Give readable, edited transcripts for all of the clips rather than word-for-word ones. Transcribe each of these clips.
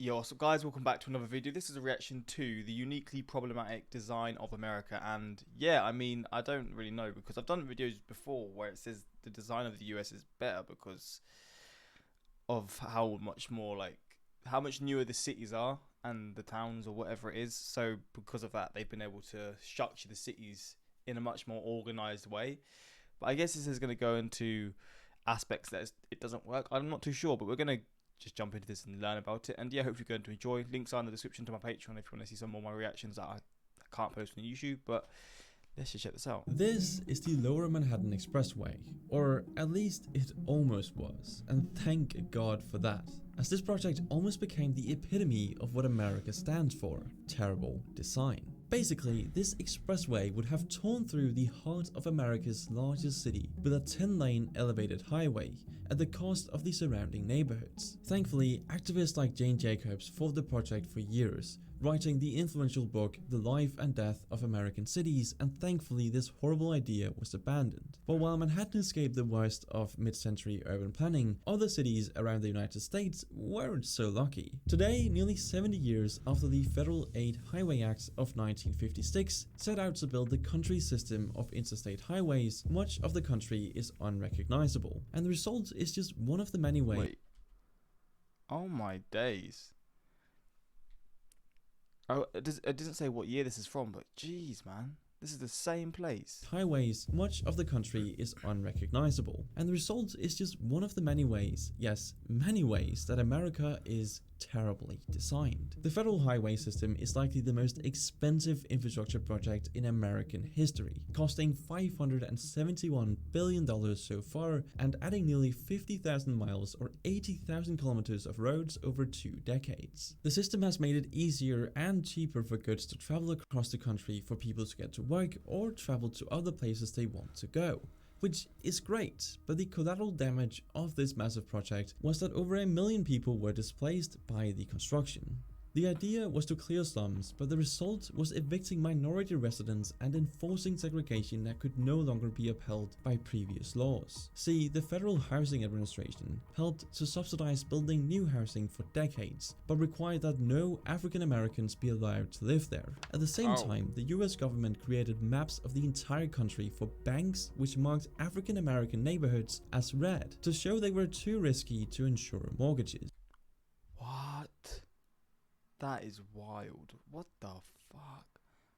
Yo, so guys, welcome back to another video. This is a reaction to the uniquely problematic design of America. And yeah, I mean, I don't really know because I've done videos before where it says the design of the US is better because of how much more how much newer the cities are and the towns or whatever it is. So because of that, they've been able to structure the cities in a much more organized way. But I guess this is going to go into aspects that it doesn't work. I'm not too sure, but we're going to just jump into this and learn about it. And yeah, hope you're going to enjoy. Links are in the description to my Patreon if you want to see some more of my reactions that I can't post on YouTube. But let's just check this out. This is the Lower Manhattan Expressway, or at least it almost was, and thank God for that, as this project almost became the epitome of what America stands for: terrible design. Basically, this expressway would have torn through the heart of America's largest city with a 10-lane elevated highway at the cost of the surrounding neighborhoods. Thankfully, activists like Jane Jacobs fought the project for years, writing the influential book The Life and Death of American Cities, and thankfully this horrible idea was abandoned. But while Manhattan escaped the worst of mid-century urban planning, other cities around the United States weren't so lucky. Today, nearly 70 years after the Federal Aid Highway Act of 1956 set out to build the country's system of interstate highways, much of the country is unrecognizable, and the result is just one of the many ways. Wait. Oh my days. Oh, it doesn't say what year this is from, but jeez, man. This is the same place. Highways, much of the country is unrecognizable, and the result is just one of the many ways, yes, many ways, that America is terribly designed. The federal highway system is likely the most expensive infrastructure project in American history, costing $571 billion so far and adding nearly 50,000 miles or 80,000 kilometers of roads over 2 decades. The system has made it easier and cheaper for goods to travel across the country for people to get to work or travel to other places they want to go, which is great, but the collateral damage of this massive project was that over 1 million people were displaced by the construction. The idea was to clear slums, but the result was evicting minority residents and enforcing segregation that could no longer be upheld by previous laws. See, the Federal Housing Administration helped to subsidize building new housing for decades, but required that no African Americans be allowed to live there. At the same time, the US government created maps of the entire country for banks which marked African American neighborhoods as red to show they were too risky to insure mortgages. What? That is wild. What the fuck?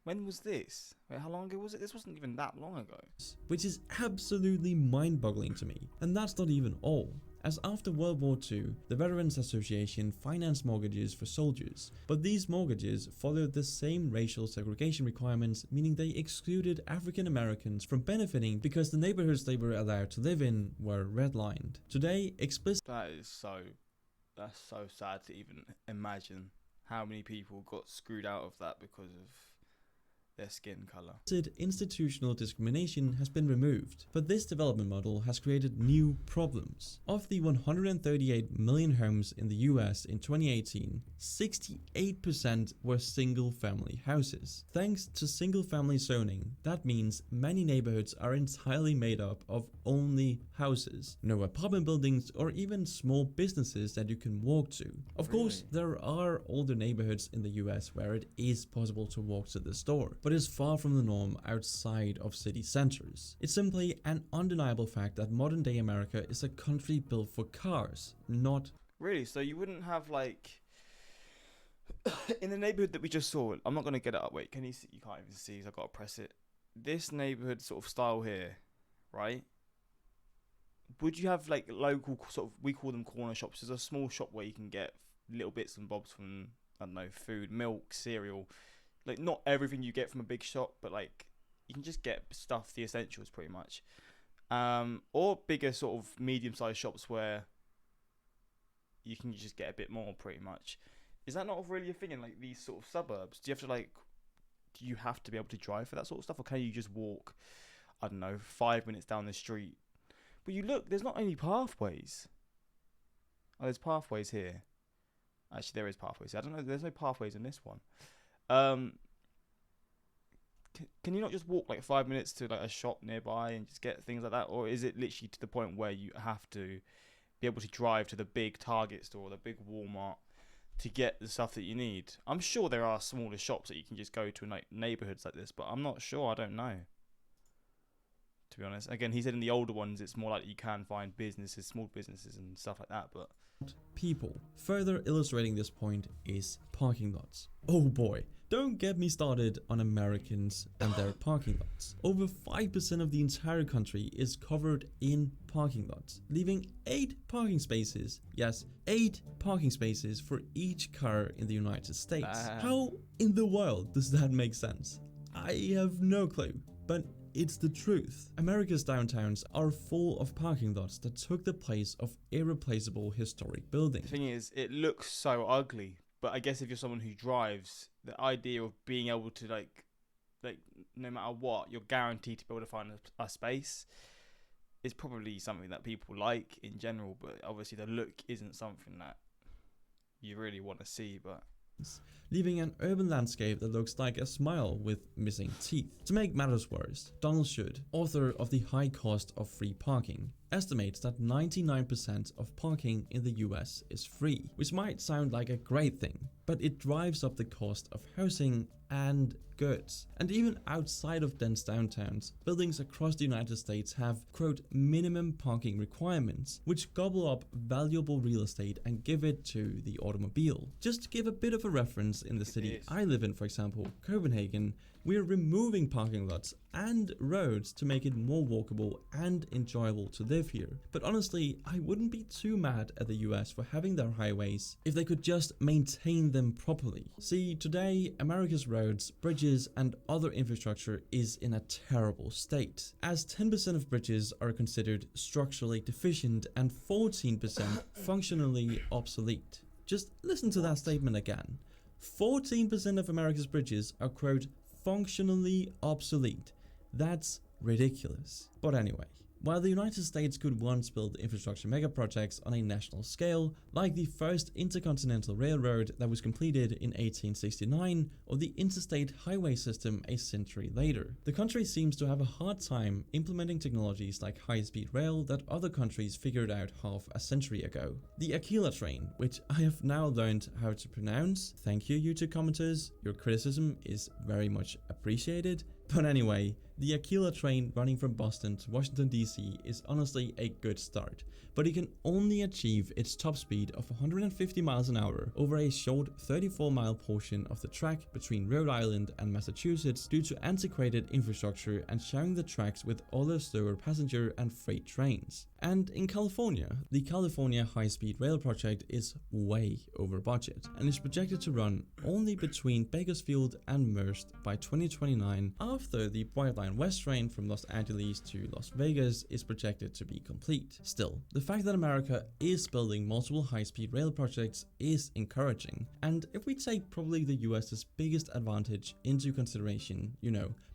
When was this? Wait, how long ago was it? This wasn't even that long ago. Which is absolutely mind-boggling to me. And that's not even all, as after World War II, the Veterans Association financed mortgages for soldiers, but these mortgages followed the same racial segregation requirements, meaning they excluded African Americans from benefiting because the neighborhoods they were allowed to live in were redlined. Today, That's so sad to even imagine how many people got screwed out of that because of their skin color. Institutional discrimination has been removed, but this development model has created new problems. Of the 138 million homes in the US in 2018, 68% were single-family houses. Thanks to single-family zoning, that means many neighborhoods are entirely made up of only houses, no apartment buildings or even small businesses that you can walk to. Of course, there are older neighborhoods in the US where it is possible to walk to the store, but is far from the norm outside of city centers. It's simply an undeniable fact that modern day America is a country built for cars, not... Really? So you wouldn't have in the neighborhood that we just saw, I'm not going to get it up, wait, can you see? You can't even see, so I've got to press it. This neighborhood sort of style here, right? Would you have local sort of, we call them corner shops, there's a small shop where you can get little bits and bobs from, I don't know, food, milk, cereal. Not everything you get from a big shop, but you can just get stuff, the essentials pretty much. Or bigger sort of medium-sized shops where you can just get a bit more pretty much. Is that not really a thing in these sort of suburbs? Do you have to be able to drive for that sort of stuff, or can you just walk, I don't know, 5 minutes down the street? But you look, there's not any pathways. Oh, there's pathways here. Actually, there is pathways. I don't know, there's no pathways in this one. Can you not just walk 5 minutes to a shop nearby and just get things like that, or is it literally to the point where you have to be able to drive to the big Target store, the big Walmart, to get the stuff that you need. I'm sure there are smaller shops that you can just go to in like neighborhoods like this, but I'm not sure. I don't know, to be honest. Again, he said in the older ones, it's more like you can find businesses, small businesses and stuff like that, but people. Further illustrating this point is parking lots. Oh boy, don't get me started on Americans and their parking lots. Over 5% of the entire country is covered in parking lots, leaving 8 parking spaces, yes, 8 parking spaces for each car in the United States. How in the world does that make sense? I have no clue, but it's the truth. America's downtowns are full of parking lots that took the place of irreplaceable historic buildings. the thing is, it looks so ugly. But I guess if you're someone who drives, the idea of being able to like no matter what, you're guaranteed to be able to find a space is probably something that people like in general. But obviously, the look isn't something that you really want to see. But leaving an urban landscape that looks like a smile with missing teeth. To make matters worse, Donald Shoup, author of The High Cost of Free Parking, estimates that 99% of parking in the US is free, which might sound like a great thing, but it drives up the cost of housing and goods. And even outside of dense downtowns, buildings across the United States have, quote, minimum parking requirements, which gobble up valuable real estate and give it to the automobile. Just to give a bit of a reference, in the city I live in, for example, Copenhagen, we're removing parking lots and roads to make it more walkable and enjoyable to live here. But honestly, I wouldn't be too mad at the US for having their highways if they could just maintain them properly. See, today, America's roads, bridges, and other infrastructure is in a terrible state, as 10% of bridges are considered structurally deficient and 14% functionally obsolete. Just listen to that statement again. 14% of America's bridges are, quote, functionally obsolete. That's ridiculous. But anyway, while the United States could once build infrastructure megaprojects on a national scale, like the first intercontinental railroad that was completed in 1869 or the interstate highway system a century later, the country seems to have a hard time implementing technologies like high-speed rail that other countries figured out half a century ago. The Aquila train, which I have now learned how to pronounce, thank you YouTube commenters, your criticism is very much appreciated. But anyway, the Aquila train running from Boston to Washington DC is honestly a good start, but it can only achieve its top speed of 150 miles an hour over a short 34-mile portion of the track between Rhode Island and Massachusetts due to antiquated infrastructure and sharing the tracks with other slower passenger and freight trains. And in California, the California High-Speed Rail project is way over budget and is projected to run only between Bakersfield and Merced by 2029 after the Brightline West train from Los Angeles to Las Vegas is projected to be complete. Still, the fact that America is building multiple high-speed rail projects is encouraging, and if we take probably the US's biggest advantage into consideration,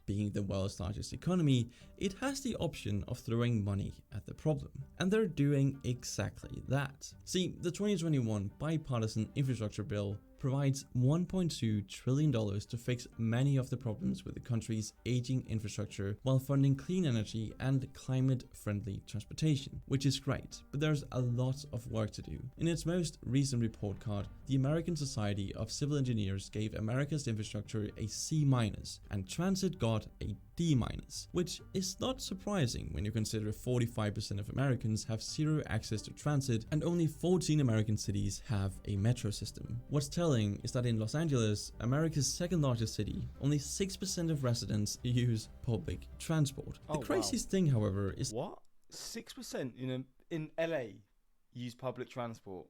being the world's largest economy, it has the option of throwing money at the problem. And they're doing exactly that. See, the 2021 bipartisan infrastructure bill provides $1.2 trillion to fix many of the problems with the country's aging infrastructure while funding clean energy and climate-friendly transportation, which is great, but there's a lot of work to do. In its most recent report card, the American Society of Civil Engineers gave America's infrastructure a C- and transit got a D-, which is not surprising when you consider 45% of Americans have zero access to transit and only 14 American cities have a metro system. What's telling is that in Los Angeles, America's second largest city, only 6% of residents use public transport. The craziest thing, however, is what? 6% in LA use public transport.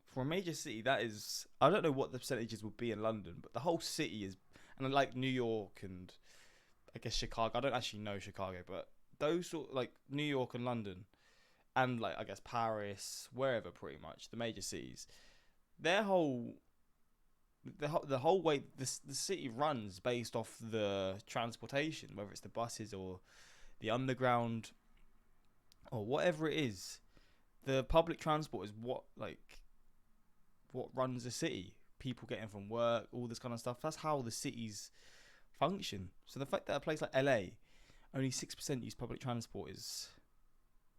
For a major city, that is, I don't know what the percentages would be in London, but the whole city is, and like New York and I guess Chicago. I don't actually know Chicago, but those sort like New York and London, and like I guess Paris, wherever, pretty much the major cities, their whole way the city runs based off the transportation, whether it's the buses or the underground or whatever it is. The public transport is what runs the city. People getting from work, all this kind of stuff. That's how the cities function. So the fact that a place like LA only 6% use public transport is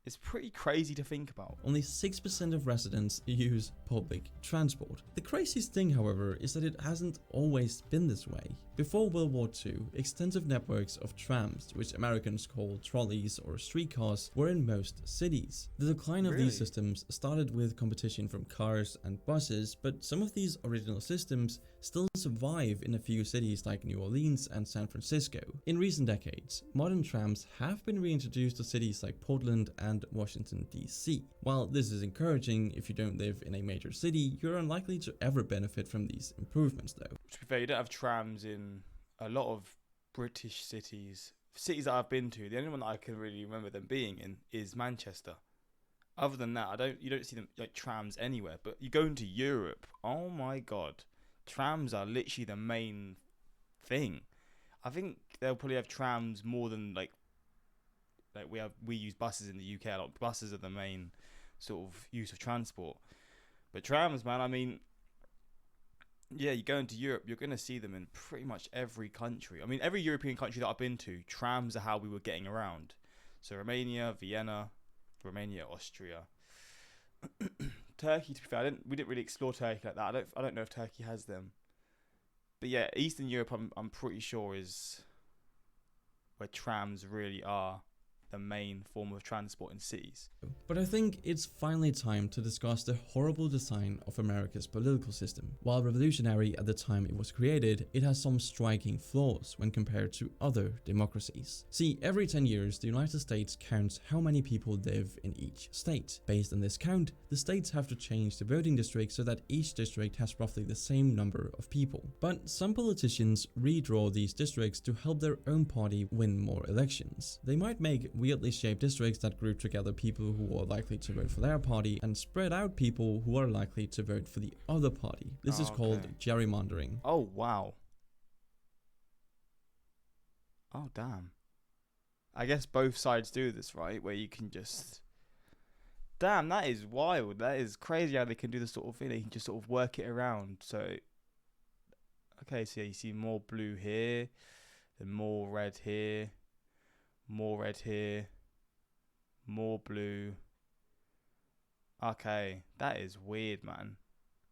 It's pretty crazy to think about. Only 6% of residents use public transport. The craziest thing, however, is that it hasn't always been this way. Before World War II, extensive networks of trams, which Americans call trolleys or streetcars, were in most cities. The decline of these systems started with competition from cars and buses, but some of these original systems still survive in a few cities like New Orleans and San Francisco. In recent decades, modern trams have been reintroduced to cities like Portland and Washington, D.C. While this is encouraging, if you don't live in a major city, you're unlikely to ever benefit from these improvements though. To be fair, you don't have trams in a lot of British cities. Cities that I've been to, the only one that I can really remember them being in is Manchester. Other than that, you don't see them like trams anywhere. But you go into Europe, oh my god, trams are literally the main thing. I think they'll probably have trams more than like we use buses in the UK a lot. Buses are the main sort of use of transport. But trams, man, I mean, yeah, you go into Europe, you're going to see them in pretty much every country. I mean, every European country that I've been to, trams are how we were getting around. So Romania, Austria. Turkey, to be fair, we didn't really explore Turkey like that. I don't know if Turkey has them. But yeah, Eastern Europe, I'm pretty sure is where trams really are the main form of transport in cities. But I think it's finally time to discuss the horrible design of America's political system. While revolutionary at the time it was created, it has some striking flaws when compared to other democracies. See, every 10 years, the United States counts how many people live in each state. Based on this count, the states have to change the voting district so that each district has roughly the same number of people. But some politicians redraw these districts to help their own party win more elections. They might make weirdly shaped districts that group together people who are likely to vote for their party and spread out people who are likely to vote for the other party. This is called gerrymandering. Oh, wow. Oh, damn. I guess both sides do this, right? Where you can just... Damn, that is wild. That is crazy how they can do this sort of thing. They can just sort of work it around. So, okay, so you see more blue here, then more red here. More red here. More blue. Okay, that is weird, man.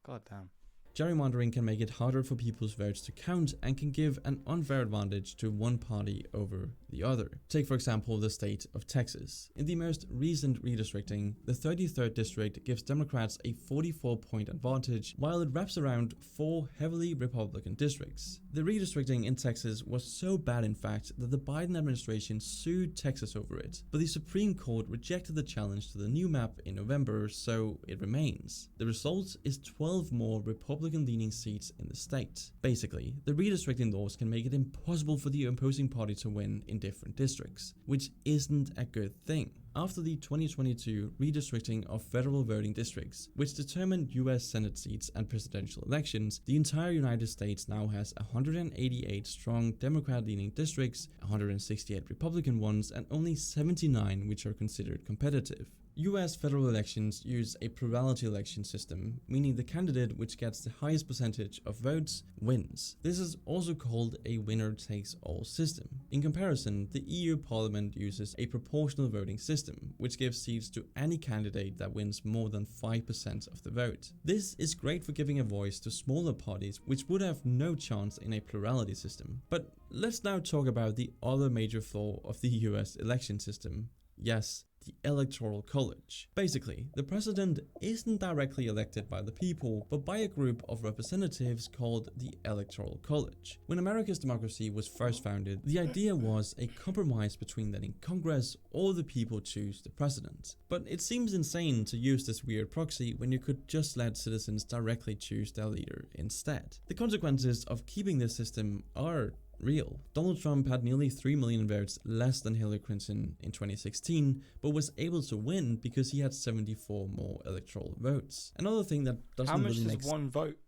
God damn. Gerrymandering can make it harder for people's votes to count and can give an unfair advantage to one party over the other. Take for example the state of Texas. In the most recent redistricting, the 33rd district gives Democrats a 44-point advantage while it wraps around 4 heavily Republican districts. The redistricting in Texas was so bad in fact that the Biden administration sued Texas over it, but the Supreme Court rejected the challenge to the new map in November, so it remains. The result is 12 more Republican-leaning seats in the state. Basically, the redistricting laws can make it impossible for the opposing party to win in different districts, which isn't a good thing. After the 2022 redistricting of federal voting districts, which determined US Senate seats and presidential elections, the entire United States now has 188 strong Democrat-leaning districts, 168 Republican ones, and only 79 which are considered competitive. US federal elections use a plurality election system, meaning the candidate which gets the highest percentage of votes wins. This is also called a winner-takes-all system. In comparison, the EU Parliament uses a proportional voting system, which gives seats to any candidate that wins more than 5% of the vote. This is great for giving a voice to smaller parties which would have no chance in a plurality system. But let's now talk about the other major flaw of the US election system. Yes, the Electoral College. Basically, the president isn't directly elected by the people, but by a group of representatives called the Electoral College. When America's democracy was first founded, the idea was a compromise between letting Congress or the people choose the president. But it seems insane to use this weird proxy when you could just let citizens directly choose their leader instead. The consequences of keeping this system are real. Donald Trump had nearly 3 million votes less than Hillary Clinton in 2016, but was able to win because he had 74 more electoral votes. Another thing that doesn't How much really does make one vote,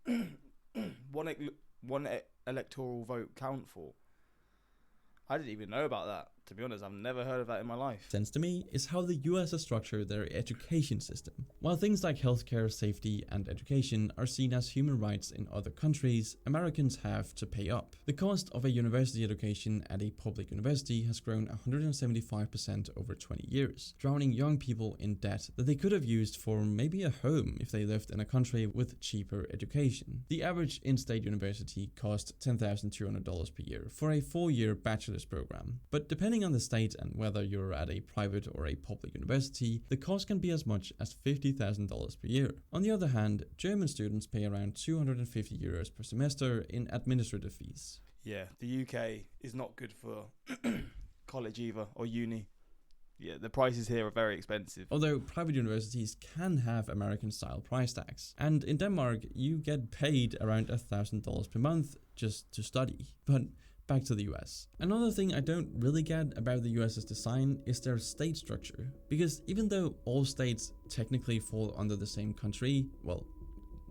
one electoral vote count for? I didn't even know about that. To be honest, I've never heard of that in my life. Sense to me is how the US has structured their education system. While things like healthcare, safety, and education are seen as human rights in other countries, Americans have to pay up. The cost of a university education at a public university has grown 175% over 20 years, drowning young people in debt that they could have used for maybe a home if they lived in a country with cheaper education. The average in-state university costs $10,200 per year for a 4-year bachelor's program, but depending on the state and whether you're at a private or a public university, the cost can be as much as $50,000 per year. On the other hand, German students pay around €250 per semester in administrative fees. Yeah, the UK is not good for college either, or uni. Yeah, the prices here are very expensive. Although private universities can have American-style price tags. And in Denmark, you get paid around $1,000 per month just to study. But back to the US. Another thing I don't really get about the US's design is their state structure. Because even though all states technically fall under the same country, well,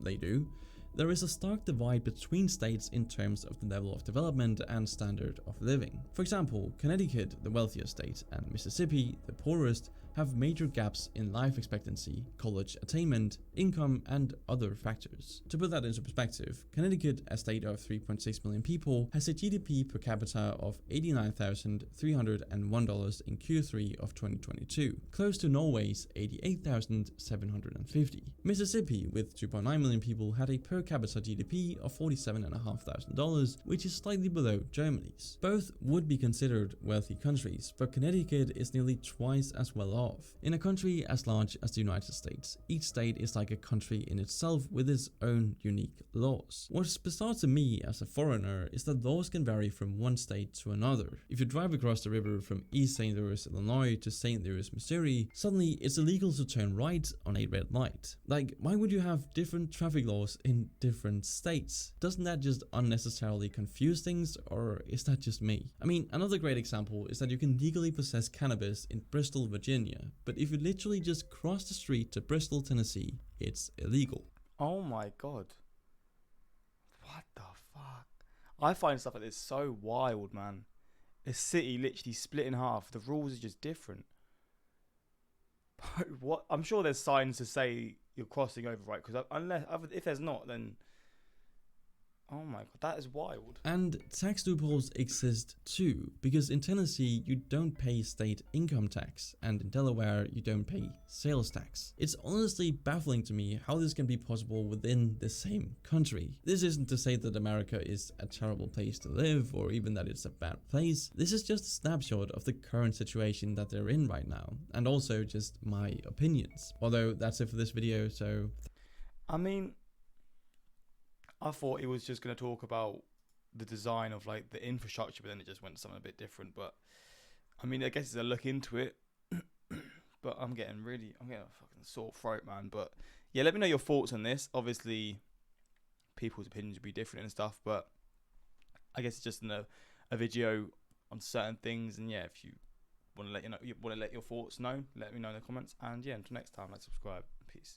they do, there is a stark divide between states in terms of the level of development and standard of living. For example, Connecticut, the wealthiest state, and Mississippi, the poorest, have major gaps in life expectancy, college attainment, income, and other factors. To put that into perspective, Connecticut, a state of 3.6 million people, has a GDP per capita of $89,301 in Q3 of 2022, close to Norway's $88,750. Mississippi, with 2.9 million people, had a per capita GDP of $47,500, which is slightly below Germany's. Both would be considered wealthy countries, but Connecticut is nearly twice as well off. In a country as large as the United States, each state is like a country in itself with its own unique laws. What's bizarre to me as a foreigner is that laws can vary from one state to another. If you drive across the river from East St. Louis, Illinois to St. Louis, Missouri, suddenly it's illegal to turn right on a red light. Like, why would you have different traffic laws in different states? Doesn't that just unnecessarily confuse things, or is that just me? I mean, another great example is that you can legally possess cannabis in Bristol, Virginia, but if you literally just cross the street to Bristol, Tennessee, it's illegal. Oh my god. What the fuck? I find stuff like this so wild, man. A city literally split in half. The rules are just different. What? I'm sure there's signs to say you're crossing over, right? Because if there's not, then oh my god, that is wild. And tax loopholes exist too, because in Tennessee you don't pay state income tax, and in Delaware you don't pay sales tax. It's honestly baffling to me how this can be possible within the same country. This isn't to say that America is a terrible place to live, or even that it's a bad place. This is just a snapshot of the current situation that they're in right now, and also just my opinions. Although that's it for this video, so I mean, I thought it was just going to talk about the design of like the infrastructure, but then it just went to something a bit different. But I mean, I guess it's a look into it. But I'm getting a fucking sore throat, man. But yeah, let me know your thoughts on this. Obviously, people's opinions will be different and stuff, but I guess it's just a video on certain things. And yeah, if you want to let your thoughts know, let me know in the comments. And yeah, until next time, like, subscribe. Peace.